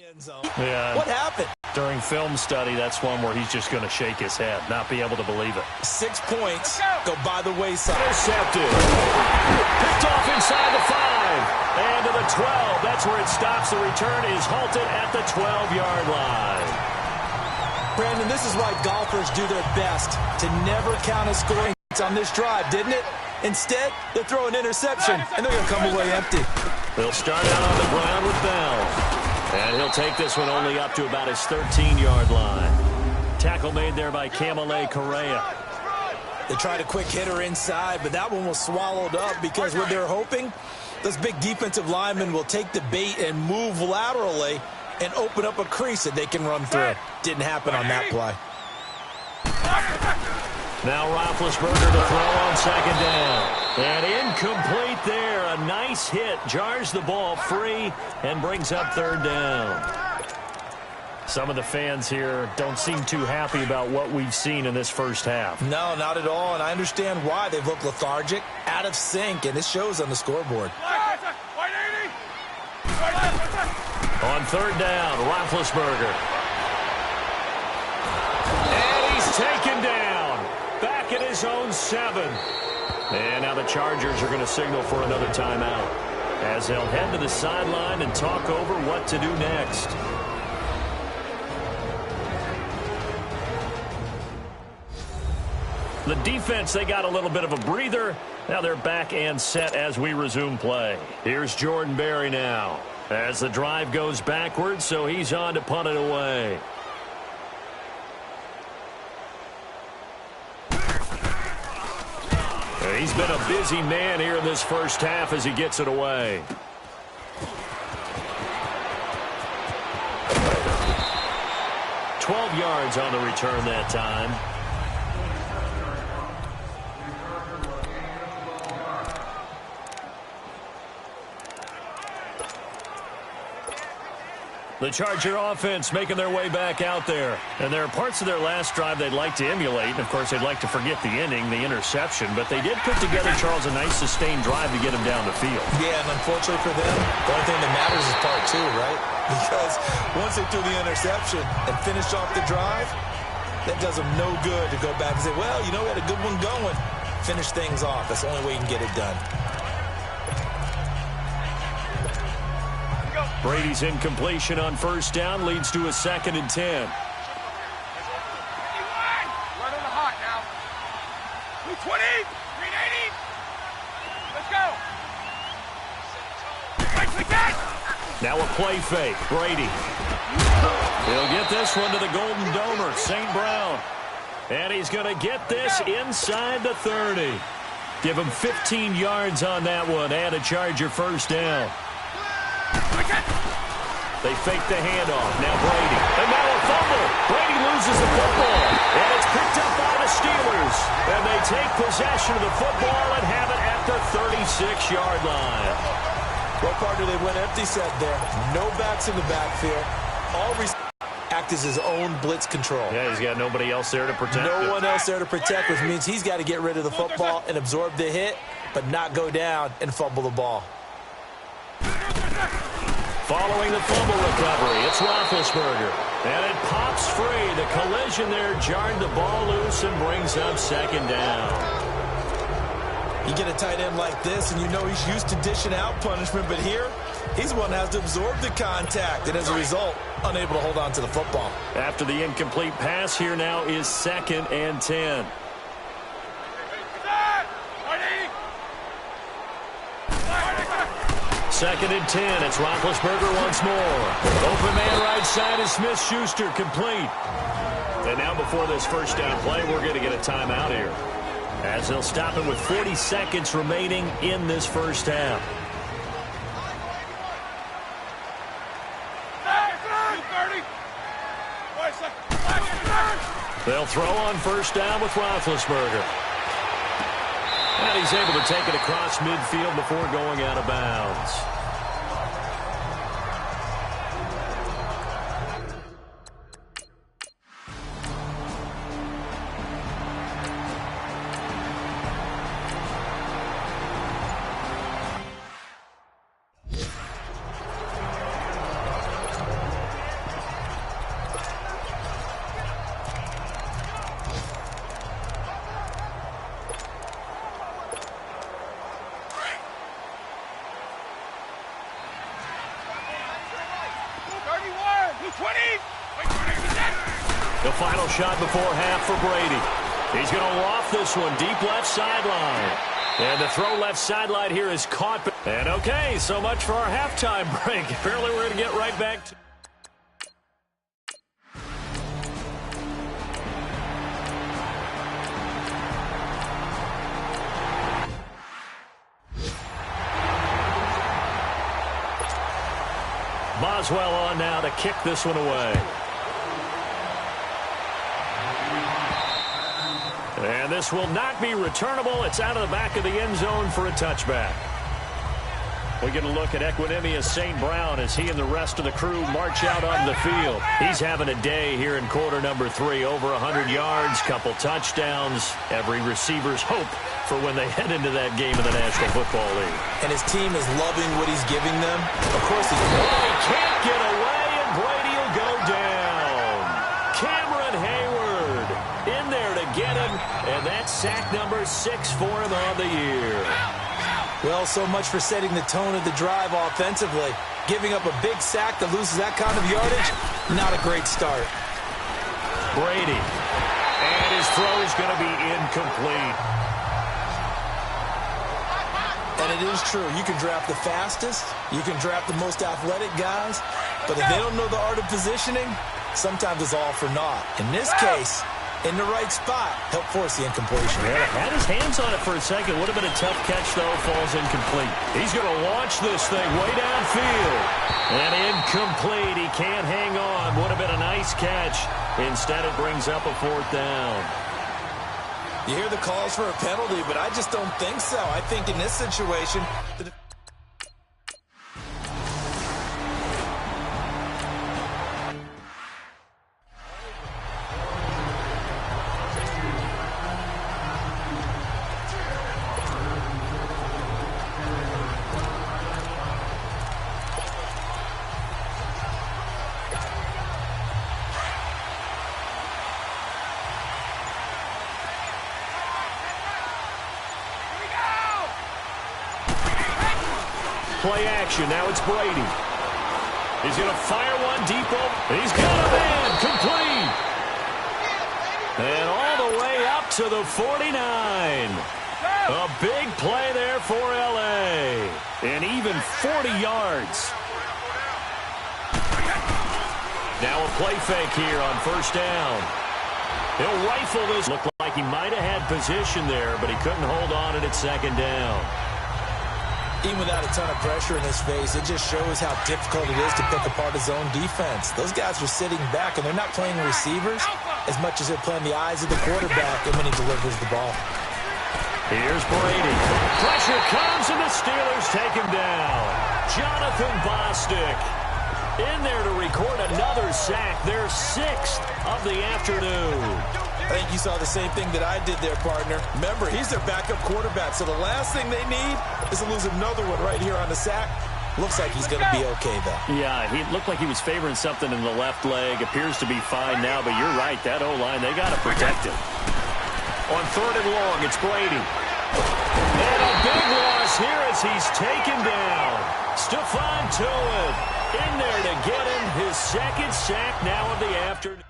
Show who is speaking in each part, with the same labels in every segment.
Speaker 1: Yeah.
Speaker 2: What happened?
Speaker 1: During film study, that's one where he's just going to shake his head, not be able to believe it.
Speaker 2: 6 points go by the wayside.
Speaker 1: Intercepted. Picked off inside the 5. And to the 12. That's where it stops. The return is halted at the 12-yard line.
Speaker 2: Brandon, this is why golfers do their best to never count a scoring on this drive, didn't it? Instead, they'll throw an interception, and they're going to come away empty.
Speaker 1: They'll start out on the ground with Bell. And he'll take this one only up to about his 13-yard line. Tackle made there by Camille Correa.
Speaker 2: They tried a quick hitter inside, but that one was swallowed up because what they're hoping, those big defensive linemen will take the bait and move laterally and open up a crease that they can run through. Didn't happen on that play.
Speaker 1: Now Roethlisberger to throw on second down. And incomplete there. A nice hit. Jars the ball free and brings up third down. Some of the fans here don't seem too happy about what we've seen in this first half.
Speaker 2: No, not at all. And I understand why. They've looked lethargic, out of sync, and it shows on the scoreboard.
Speaker 1: On third down, Roethlisberger. And he's taken down. Back at his own 7. And now the Chargers are going to signal for another timeout as they'll head to the sideline and talk over what to do next. The defense, they got a little bit of a breather. Now they're back and set as we resume play. Here's Jordan Berry now as the drive goes backwards, so he's on to punt it away. He's been a busy man here in this first half as he gets it away. $12 yards on the return that time. The Charger offense making their way back out there. And there are parts of their last drive they'd like to emulate. And, of course, they'd like to forget the ending, the interception. But they did put together, Charles, a nice sustained drive to get him down the field.
Speaker 2: Yeah, and unfortunately for them, the only thing that matters is part 2, right? Because once they threw the interception and finished off the drive, that does them no good to go back and say, well, you know, we had a good one going. Finish things off. That's the only way you can get it done.
Speaker 1: Brady's incompletion on first down leads to a 2nd and 10.
Speaker 3: Right on the hot now. 220, 380. Let's go.
Speaker 1: Now a play fake. Brady. He'll get this one to the Golden Domer, St. Brown. And he's going to get this inside the 30. Give him 15 yards on that one and a Charger first down. They fake the handoff. Now Brady. And now a fumble. Brady loses the football. And it's picked up by the Steelers. And they take possession of the football and have it at the 36-yard line.
Speaker 2: Well, partner, they went empty set there. No backs in the backfield. All act as his own blitz control.
Speaker 1: Yeah, he's got nobody else there to protect him.
Speaker 2: No one else there to protect, which means he's got to get rid of the football and absorb the hit, but not go down and fumble the ball.
Speaker 1: Following the fumble recovery, it's Roethlisberger. And it pops free. The collision there jarred the ball loose and brings up 2nd down.
Speaker 2: You get a tight end like this, and you know he's used to dishing out punishment, but here, he's the one that has to absorb the contact, and as a result, unable to hold on to the football.
Speaker 1: After the incomplete pass, here now is 2nd and 10. Second and 10. It's Roethlisberger once more. Open man right side is Smith-Schuster, complete. And now before this first down play, we're going to get a timeout here, as they'll stop it with 40 seconds remaining in this first half. They'll throw on first down with Roethlisberger. And he's able to take it across midfield before going out of bounds. final shot before half for Brady. He's going to loft this one deep left sideline. And the throw left sideline here is caught. And okay, so much for our halftime break. Apparently we're going to get right back to... Boswell on now to kick this one away. And this will not be returnable. It's out of the back of the end zone for a touchback. We get a look at Equinemius St. Brown as he and the rest of the crew march out on the field. He's having a day here in quarter number 3. Over 100 yards, couple touchdowns. Every receiver's hope for when they head into that game in the National Football League.
Speaker 2: And his team is loving what he's giving them. Of course he
Speaker 1: can't get away, and Brady will go down. Cameron Hayward in there to get him, and that's sack number 6 for him on the year.
Speaker 2: Well, so much for setting the tone of the drive offensively. Giving up a big sack that loses that kind of yardage, not a great start.
Speaker 1: Brady, and his throw is going to be incomplete.
Speaker 2: And it is true, you can draft the fastest, you can draft the most athletic guys, but if they don't know the art of positioning, sometimes it's all for naught. In this case, in the right spot, help force the incompletion.
Speaker 1: Yeah, had his hands on it for a second. Would have been a tough catch, though. Falls incomplete. He's going to launch this thing way downfield. And incomplete. He can't hang on. Would have been a nice catch. Instead, it brings up a 4th down.
Speaker 2: You hear the calls for a penalty, but I just don't think so. I think in this situation...
Speaker 1: Play action. Now it's Brady. He's going to fire one deep open. He's got a man. Complete. And all the way up to the 49. A big play there for L.A. And even 40 yards. Now a play fake here on 1st down. He'll rifle this. Looked like he might have had position there, but he couldn't hold on at 2nd down.
Speaker 2: Even without a ton of pressure in his face, it just shows how difficult it is to pick apart his own defense. Those guys are sitting back, and they're not playing receivers as much as they're playing the eyes of the quarterback and when he delivers the ball.
Speaker 1: Here's Brady. Pressure comes, and the Steelers take him down. Jonathan Bostic in there to record another sack, their 6th of the afternoon.
Speaker 2: I think you saw the same thing that I did there, partner. Remember, he's their backup quarterback, so the last thing they need is to lose another one right here on the sack. Looks like he's going to be okay, though.
Speaker 1: Yeah, he looked like he was favoring something in the left leg. Appears to be fine now, but you're right. That O-line, they got to protect him. On 3rd and long, it's Brady. And a big loss here as he's taken down. Stephon Tuitt in there to get him his 2nd sack now of the afternoon.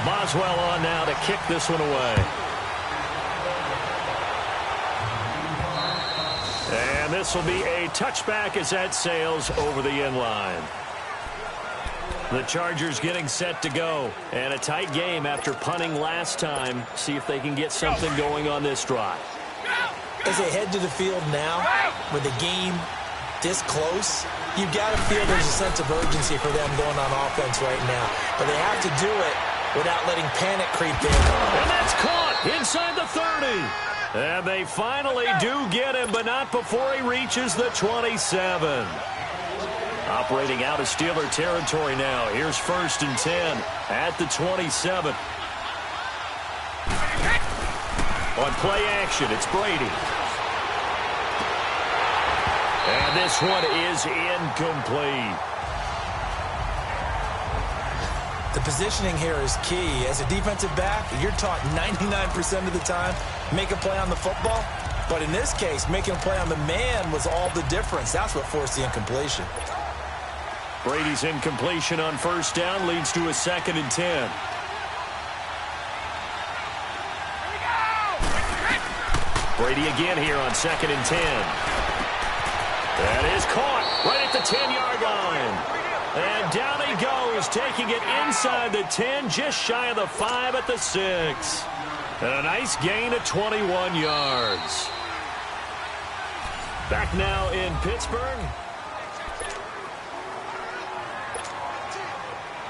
Speaker 1: Boswell on now to kick this one away. And this will be a touchback as that sails over the end line. The Chargers getting set to go. And a tight game after punting last time. See if they can get something going on this drive.
Speaker 2: As they head to the field now, with the game this close, you've got to feel there's a sense of urgency for them going on offense right now. But they have to do it without letting panic creep in.
Speaker 1: And that's caught inside the 30. And they finally do get him, but not before he reaches the 27. Operating out of Steeler territory now. Here's 1st and 10 at the 27. On play action, it's Brady. And this one is incomplete.
Speaker 2: The positioning here is key. As a defensive back, you're taught 99% of the time, make a play on the football. But in this case, making a play on the man was all the difference. That's what forced the incompletion.
Speaker 1: Brady's incompletion on first down leads to a 2nd and 10. Brady again here on 2nd and 10. That is caught right at the 10-yard line. And down he goes, taking it inside the 10, just shy of the 5 at the 6. And a nice gain of 21 yards. Back now in Pittsburgh.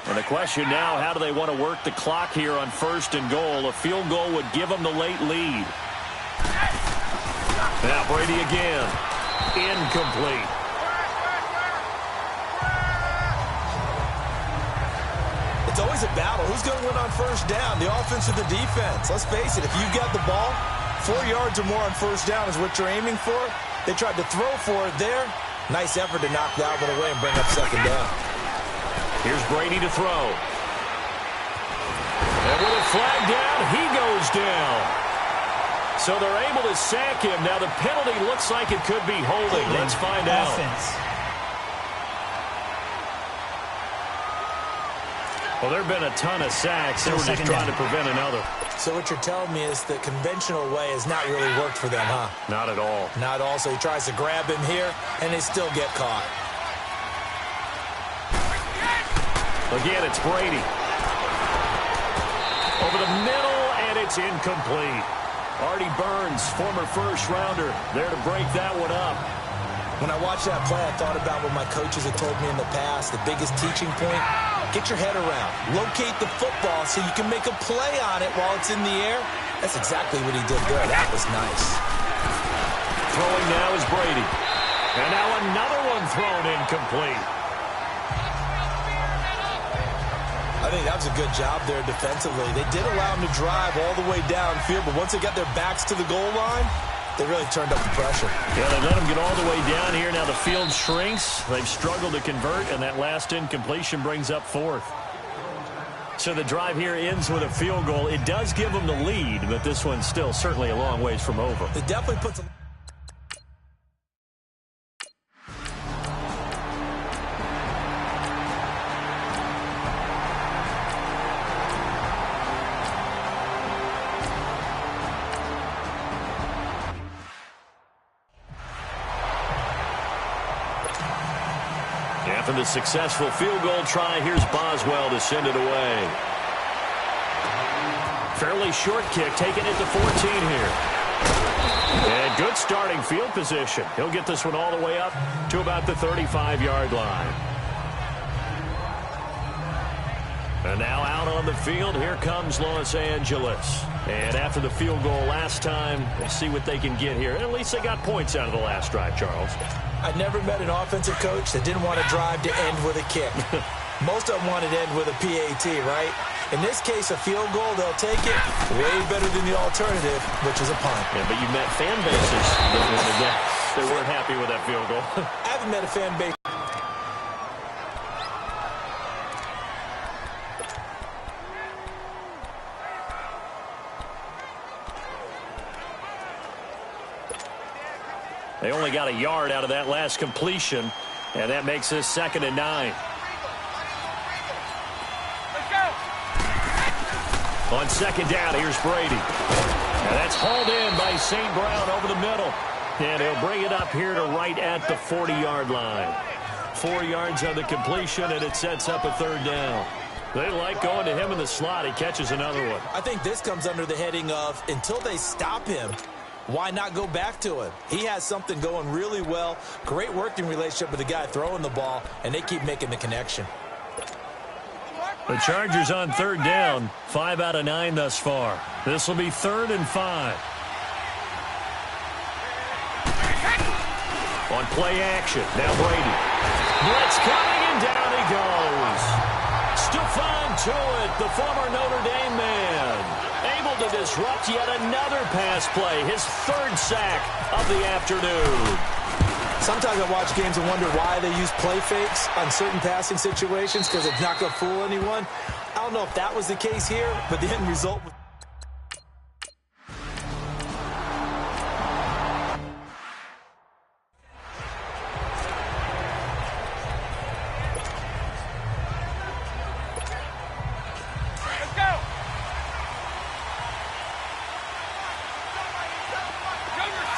Speaker 1: And the question now, how do they want to work the clock here on 1st and goal? A field goal would give them the late lead. Now Brady again. Incomplete.
Speaker 2: It's always a battle. Who's going to win on first down, the offense or the defense? Let's face it, if you've got the ball, 4 yards or more on first down is what you're aiming for. They tried to throw for it there. Nice effort to knock that one away and bring up 2nd down.
Speaker 1: Here's Brady to throw. And with a flag down, he goes down. So they're able to sack him. Now the penalty looks like it could be holding. Let's find out. Well, there have been a ton of sacks. They were just trying to prevent another.
Speaker 2: So what you're telling me is the conventional way has not really worked for them, huh?
Speaker 1: Not at all.
Speaker 2: Not at all. So he tries to grab him here, and they still get caught.
Speaker 1: Again, it's Brady. Over the middle, and it's incomplete. Artie Burns, former first-rounder, there to break that one up.
Speaker 2: When I watched that play, I thought about what my coaches had told me in the past. The biggest teaching point, get your head around. Locate the football so you can make a play on it while it's in the air. That's exactly what he did there. That was nice.
Speaker 1: Throwing now is Brady. And now another one thrown incomplete.
Speaker 2: I think that was a good job there defensively. They did allow him to drive all the way downfield, but once they got their backs to the goal line, they really turned up the pressure.
Speaker 1: Yeah, they let him get all the way down here. Now the field shrinks. They've struggled to convert, and that last incompletion brings up 4th. So the drive here ends with a field goal. It does give them the lead, but this one's still certainly a long ways from over.
Speaker 2: It definitely puts a...
Speaker 1: After the successful field goal try, here's Boswell to send it away. Fairly short kick, taking it to 14 here. And good starting field position. He'll get this one all the way up to about the 35-yard line. And now out on the field, here comes Los Angeles. And after the field goal last time, we'll see what they can get here. At least they got points out of the last drive, Charles.
Speaker 2: I never met an offensive coach that didn't want to drive to end with a kick. Most of them wanted to end with a PAT, right? In this case, a field goal, they'll take it way better than the alternative, which is a punt.
Speaker 1: Yeah, but you met fan bases that weren't happy with that field goal.
Speaker 2: I haven't met a fan base.
Speaker 1: They only got a yard out of that last completion, and that makes this 2nd and 9. On 2nd down, here's Brady. And that's hauled in by St. Brown over the middle. And he'll bring it up here to right at the 40-yard line. 4 yards on the completion, and it sets up a 3rd down. They like going to him in the slot. He catches another one.
Speaker 2: I think this comes under the heading of, until they stop him, why not go back to him? He has something going really well. Great working relationship with the guy throwing the ball, and they keep making the connection.
Speaker 1: The Chargers on 3rd down, 5 out of 9 thus far. This will be 3rd and 5. On play action, now Brady. Blitz coming, and down he goes. Stephon Tuitt, the former Notre Dame man, able to disrupt yet another pass play, his 3rd sack of the afternoon.
Speaker 2: Sometimes I watch games and wonder why they use play fakes on certain passing situations, because it's not going to fool anyone. don't know if that was the case here, but the end result was...
Speaker 3: Let's go.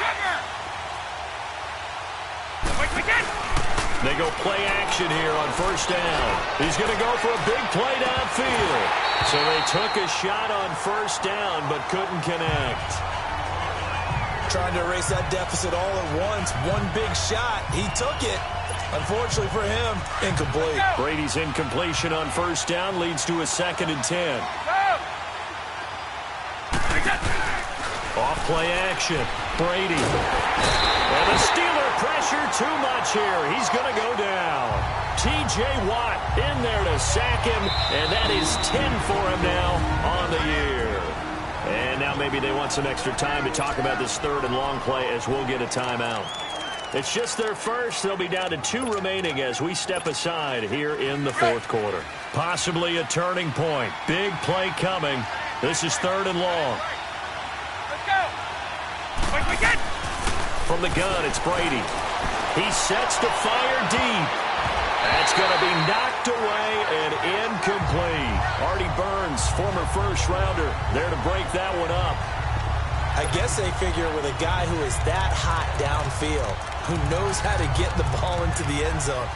Speaker 3: Sugar. Wait.
Speaker 1: They go play action here on first down. He's going to go for a big play downfield. So they took a shot on first down, but couldn't connect.
Speaker 2: Trying to erase that deficit all at once. One big shot. He took it. Unfortunately for him, incomplete.
Speaker 1: Brady's incompletion on first down leads to a 2nd and 10. Off play action. Brady. And the Steeler pressure too much here. He's going to go down. T.J. Watt in there to sack him, and that is 10 for him now on the year. And now maybe they want some extra time to talk about this 3rd and long play as we'll get a timeout. It's just their first. They'll be down to 2 remaining as we step aside here in the 4th quarter. Possibly a turning point. Big play coming. This is 3rd and long.
Speaker 3: Let's go. Wait.
Speaker 1: From the gun, it's Brady. He sets to fire deep. That's going to be knocked away and incomplete. Artie Burns, former first-rounder, there to break that one up.
Speaker 2: I guess they figure with a guy who is that hot downfield, who knows how to get the ball into the end zone,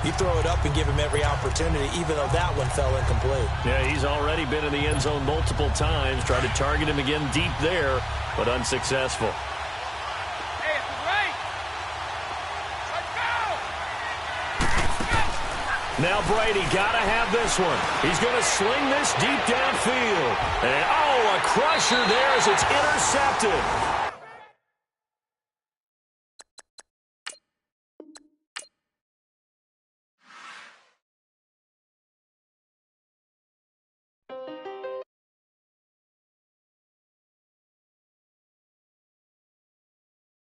Speaker 2: you throw it up and give him every opportunity, even though that one fell incomplete.
Speaker 1: Yeah, he's already been in the end zone multiple times. Tried to target him again deep there, but unsuccessful.
Speaker 3: Hey, it's the right. Let's go.
Speaker 1: Now Brady got to have this one. He's going to sling this deep downfield. And, oh, a crusher there as it's intercepted.